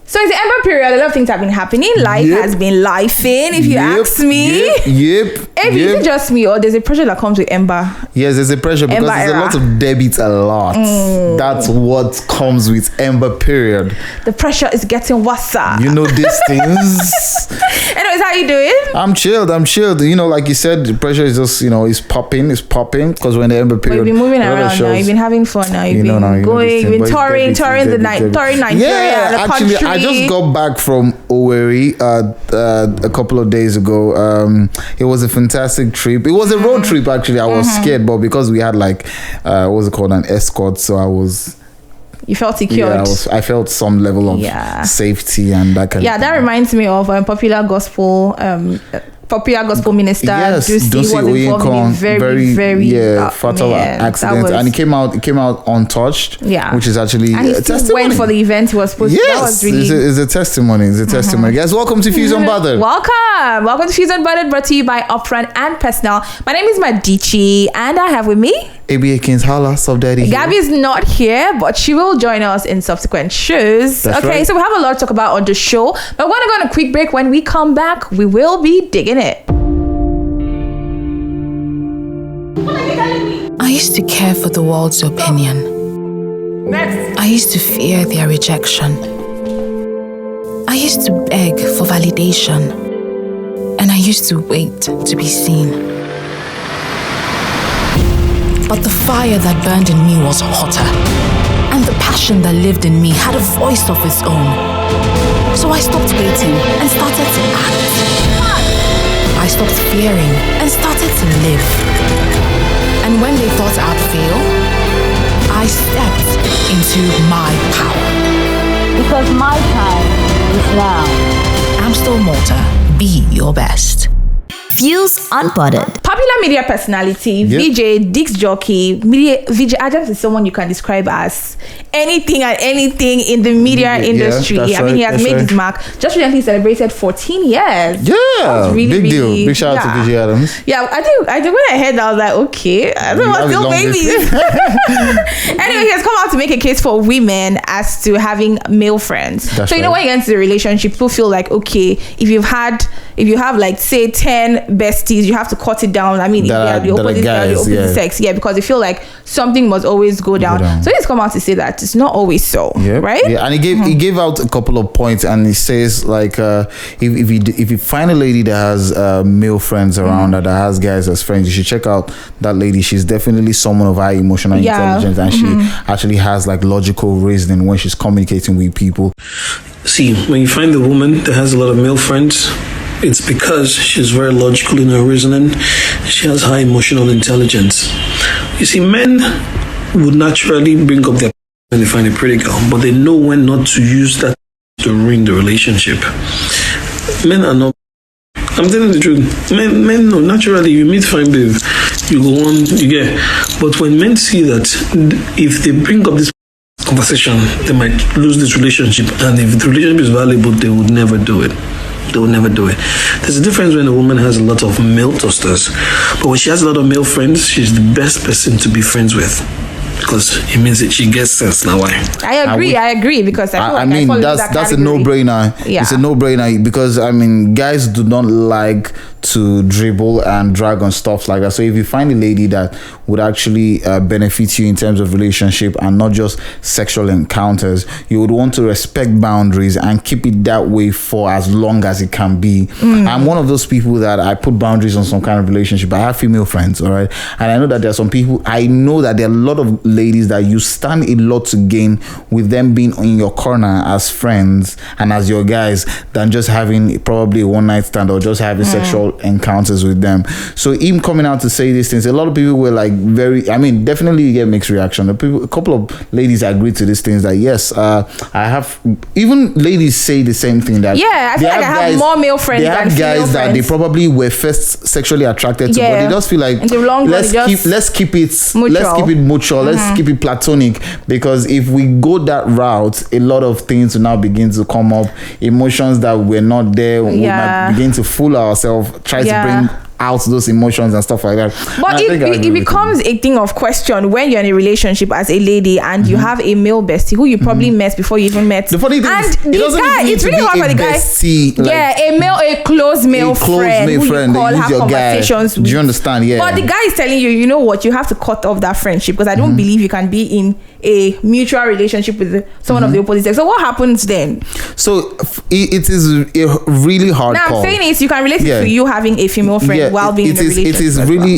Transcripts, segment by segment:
So it's the Ember period. A lot of things have been happening. Life has been lifing, if you ask me. Is it just me, or there's a pressure that comes with Ember? Yes, there's a pressure because there's a lot of debit a lot. That's what comes with Ember period. The pressure is getting worse. You know these things. Anyways, how you doing? I'm chilled. You know, like you said, the pressure is just, it's popping because we're in the Ember period. We've been moving around now. You've been having fun now. You've been touring Nigeria, the actually, country. I just got back from Owerri a couple of days ago. It was a fantastic trip. It was a road trip, actually. I was scared, but because we had an escort, so you felt secured. Yeah, I felt some level of safety and that kind of thing. That reminds me of popular gospel minister Dusi was involved in a very fatal accident, and it came out untouched, which is actually and he still went for the event he was supposed to. That was really it's a testimony. Guys, welcome to Fuse Unbothered. Welcome to Fuse Unbothered, brought to you by Upfront and Personal. My name is Madichi, and I have with me ABA Kings. Holla, sub daddy. Gabby is not here, but she will join us in subsequent shows. That's right. So we have a lot to talk about on the show, but we're going to go on a quick break. When we come back, we will be digging it. I used to care for the world's opinion. I used to fear their rejection. I used to beg for validation. And I used to wait to be seen. But the fire that burned in me was hotter. And the passion that lived in me had a voice of its own. So I stopped waiting and started to act. I stopped fearing and started to live. And when they thought I'd fail, I stepped into my power. Because my time is now. Amstel Malta, be your best. Fuse Unbothered. Popular media personality, VJ, Dix jockey, VJ Adams is someone you can describe as anything and anything in the media industry. He has made his mark. Just recently celebrated 14 years. Yeah, really, big deal. Big shout out to VJ Adams. Yeah, I think when I heard that, I was like, okay, I don't know, still babies. Anyway, he has come out to make a case for women as to having male friends. When you get into the relationship, people feel like, okay, if you have like say 10 besties, you have to cut it down. I mean, the opposite sex, because they feel like something must always go down. So he's come out to say that it's not always so, right? Yeah, and he gave out a couple of points, and he says like, if you find a lady that has male friends around that has guys as friends, you should check out that lady. She's definitely someone of high emotional intelligence, and she actually has like logical reasoning when she's communicating with people. See, when you find a woman that has a lot of male friends, it's because she's very logical in her reasoning. She has high emotional intelligence. You see, men would naturally bring up their when they find a pretty girl, but they know when not to use that to ruin the relationship. Men are not. I'm telling the truth. Men know naturally. You meet fine babe, you go on, you get. But when men see that if they bring up this conversation, they might lose this relationship, and if the relationship is valuable, they would never do it. They will never do it. There's a difference when a woman has a lot of male toasters, but when she has a lot of male friends, she's the best person to be friends with. Because it means that she gets sense now. Why? I agree because I mean that's a no-brainer. Yeah. It's a no-brainer because guys do not like to dribble and drag on stuff like that. So if you find a lady that would actually benefit you in terms of relationship and not just sexual encounters, you would want to respect boundaries and keep it that way for as long as it can be. I'm one of those people that I put boundaries on some kind of relationship. I have female friends, all right, and I know that there are some people. I know that there are a lot of ladies that you stand a lot to gain with them being in your corner as friends and as your guys than just having probably a one-night stand or just having sexual encounters with them. So him coming out to say these things, a lot of people were like definitely you get mixed reaction. A couple of ladies agreed to these things that yes, I have, even ladies say the same thing that I feel like I have more male friends than female friends. They have guys that they probably were first sexually attracted to, but they just feel like let's keep it mutual, let's keep it platonic, because if we go that route, a lot of things will now begin to come up, emotions that were not there, we might begin to fool ourselves, try to bring out those emotions and stuff like that. But it becomes a thing of question when you're in a relationship as a lady and you have a male bestie who you probably met before you even met. The funny thing and is, this guy, it's really hard for the guy. Bestie, a close male friend who you call, have conversations with. Do you understand? Yeah. But the guy is telling you, you know what, you have to cut off that friendship because I don't believe you can be in a mutual relationship with someone of the opposite sex. So what happens then? So it is a really hard call. Now I'm saying is you can relate it to you having a female friend while being in a relationship.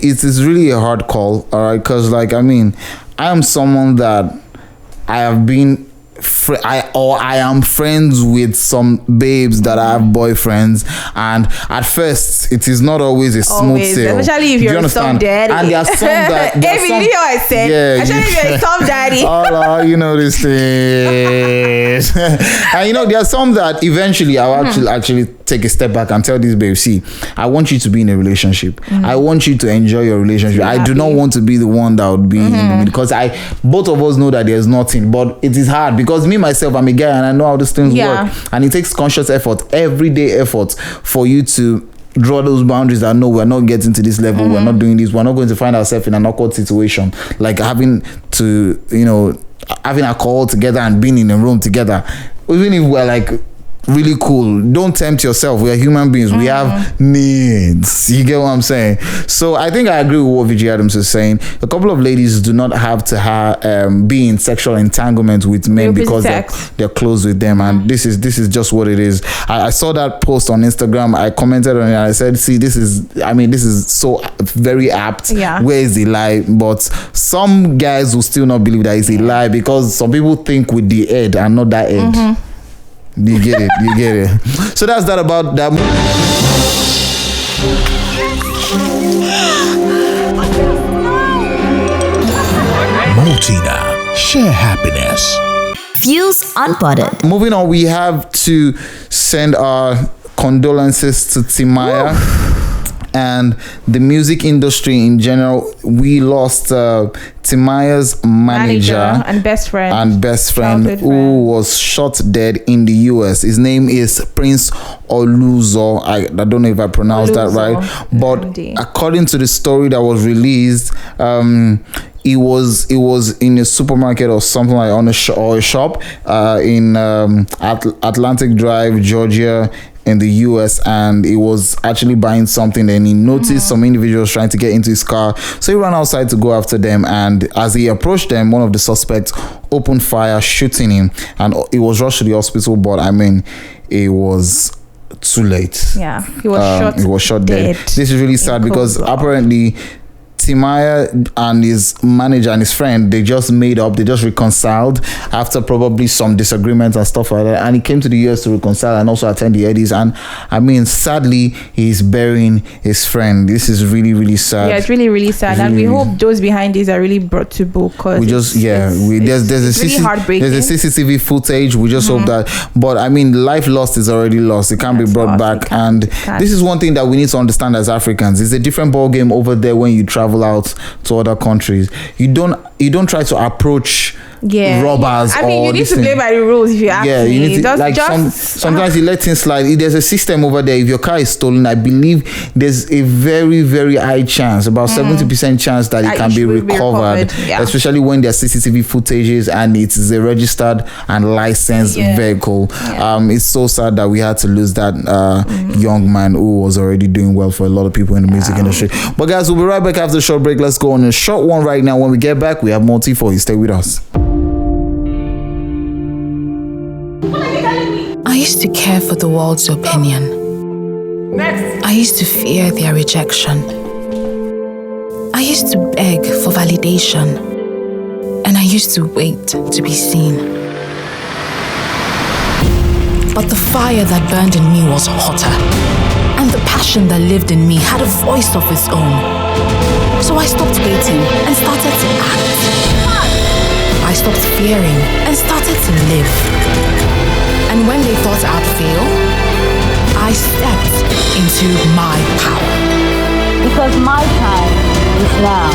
It is really a hard call, all right? Because I am someone that I have been I am friends with some babes that have boyfriends, and at first it is not always a smooth sail. Especially if you're a stop daddy. And there are some that I said, especially if you're a stop daddy. Oh, you know this thing. And there are some that eventually I'll actually take a step back and tell this babe, see, I want you to be in a relationship. I want you to enjoy your relationship. I do not want to be the one that would be in the middle, because both of us know that there's nothing, but it is hard because me myself, I'm a guy and I know how these things work, and it takes conscious effort, everyday effort, for you to draw those boundaries that no, we're not getting to this level, we're not doing this, we're not going to find ourselves in an awkward situation, like having to, having a call together and being in a room together, even if we're like really cool. Don't tempt yourself. We are human beings. We have needs. You get what I'm saying? So I think I agree with what Vijay Adams is saying. A couple of ladies do not have to be in sexual entanglement with men because they're close with them, and this is just what it is. I saw that post on Instagram. I commented on it and I said, see, this is so very apt. Where is the lie? But some guys will still not believe that it's a lie, because some people think with the head and not that head. You get it. So that's that about that. Multina, share happiness. Views unpotted. Moving on, we have to send our condolences to Timaya and the music industry in general. We lost Timaya's manager and best friend who was shot dead in the US. His name is Prince Oluzo. I don't know if I pronounced that right, but according to the story that was released, it was in a supermarket or something like a shop in Atlantic Drive, Georgia, in the US, and he was actually buying something, and he noticed some individuals trying to get into his car, so he ran outside to go after them, and as he approached them, one of the suspects opened fire, shooting him, and he was rushed to the hospital, but it was too late. He was shot dead. This is really sad because apparently Timaya and his manager and his friend, they just reconciled after probably some disagreements and stuff like that, and he came to the US to reconcile and also attend the Eddies, and sadly he's burying his friend. This is really, really sad. It's really, really sad, and we hope those behind this are really brought to book, because there's really heartbreaking. There's a CCTV footage. We just hope that, but life lost is already lost. It can't be brought back, and this is one thing that we need to understand as Africans. It's a different ball game over there when you travel out to other countries. You don't try to approach robbers. You need to play by the rules, if you ask me. You need to, sometimes you let things slide. There's a system over there. If your car is stolen, I believe there's a very, very high chance, about 70% chance that it can be recovered. Especially when there's CCTV footages and it is a registered and licensed vehicle. It's so sad that we had to lose that young man who was already doing well for a lot of people in the music industry. But guys, we'll be right back after a short break. Let's go on a short one right now. When we get back, we have more tea for you. Stay with us. I used to care for the world's opinion. I used to fear their rejection. I used to beg for validation. And I used to wait to be seen. But the fire that burned in me was hotter. And the passion that lived in me had a voice of its own. So I stopped waiting and started to act. I stopped fearing and started to live. And when they thought I'd fail, I stepped into my power. Because my time is now.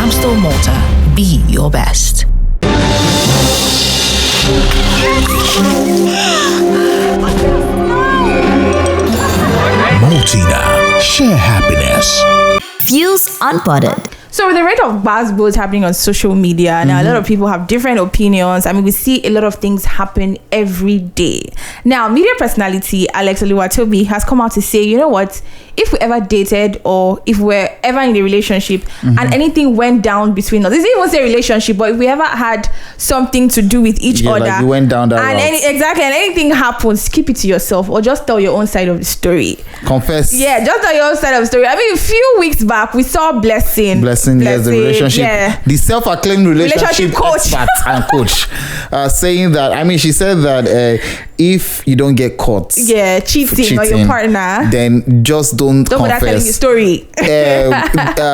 Amstel Malta, be your best. Multina, share happiness. Feels Unpotted. So with the rate of buzzwords happening on social media now, a lot of people have different opinions. I mean, we see a lot of things happen every day. Now, media personality Alex Oluwatobi has come out to say, you know what? If we ever dated or if we're ever in a relationship and anything went down between us, this isn't even say relationship, but if we ever had something to do with each other, like you went down that route. And anything happens, keep it to yourself or just tell your own side of the story. Confess. Yeah, just tell your own side of the story. I mean, a few weeks back, we saw Blessing. Yes, the relationship. Yeah. The self-acclaimed relationship coach expert and coach saying that, I mean, she said that if you don't get caught cheating on your partner, then just don't confess. Telling your story.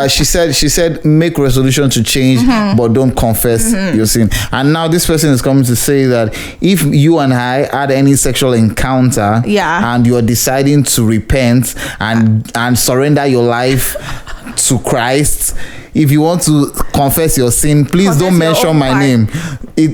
She said make resolution to change, but don't confess your sin. And now this person is coming to say that if you and I had any sexual encounter, and you are deciding to repent and surrender your life to Christ, if you want to confess your sin, please don't mention my name.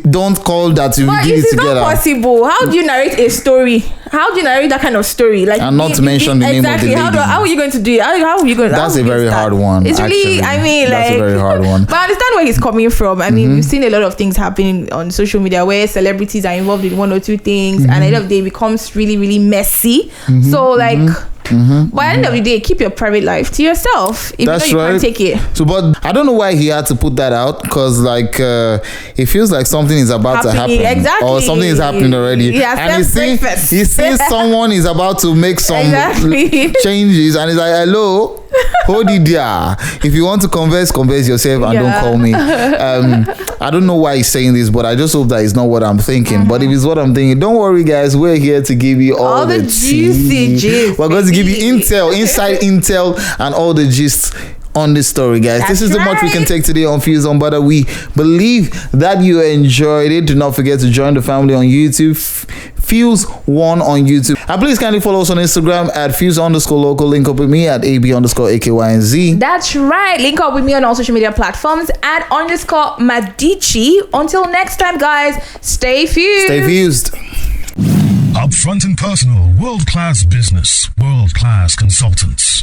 Don't call that we did it together. But it's not possible. How do you narrate a story? How do you narrate that kind of story? Like, and not to mention the name of the lady. How are you going to do it? How are you going? That's a very hard one. It's really, I mean, that's like, a very hard one. But I understand where he's coming from. I mean, we've seen a lot of things happening on social media where celebrities are involved in one or two things, and at the end of the day, it becomes really, really messy. So, like. But at the end of the day, keep your private life to yourself if That's you know you can't take it. So, but I don't know why he had to put that out, because like it feels like something is about to happen, or something is happening already, and he sees someone is about to make some changes, and he's like, hello, hold it there. If you want to converse yourself and don't call me. I don't know why he's saying this, but I just hope that it's not what I'm thinking. But if it's what I'm thinking, don't worry guys, we're here to give you all the juicy gist. We're going to give you inside intel and all the gist on this story, guys. This is the much we can take today on Fuse Unpotted. We believe that you enjoyed it. Do not forget to join the family on YouTube, Fuse1 on YouTube, and please kindly follow us on Instagram at Fuse_local. Link up with me at AB_AKYNZ. That's right. Link up with me on all social media platforms at _Madici. Until next time, guys, stay fused. Stay fused. Upfront and personal, world-class business, world-class consultants.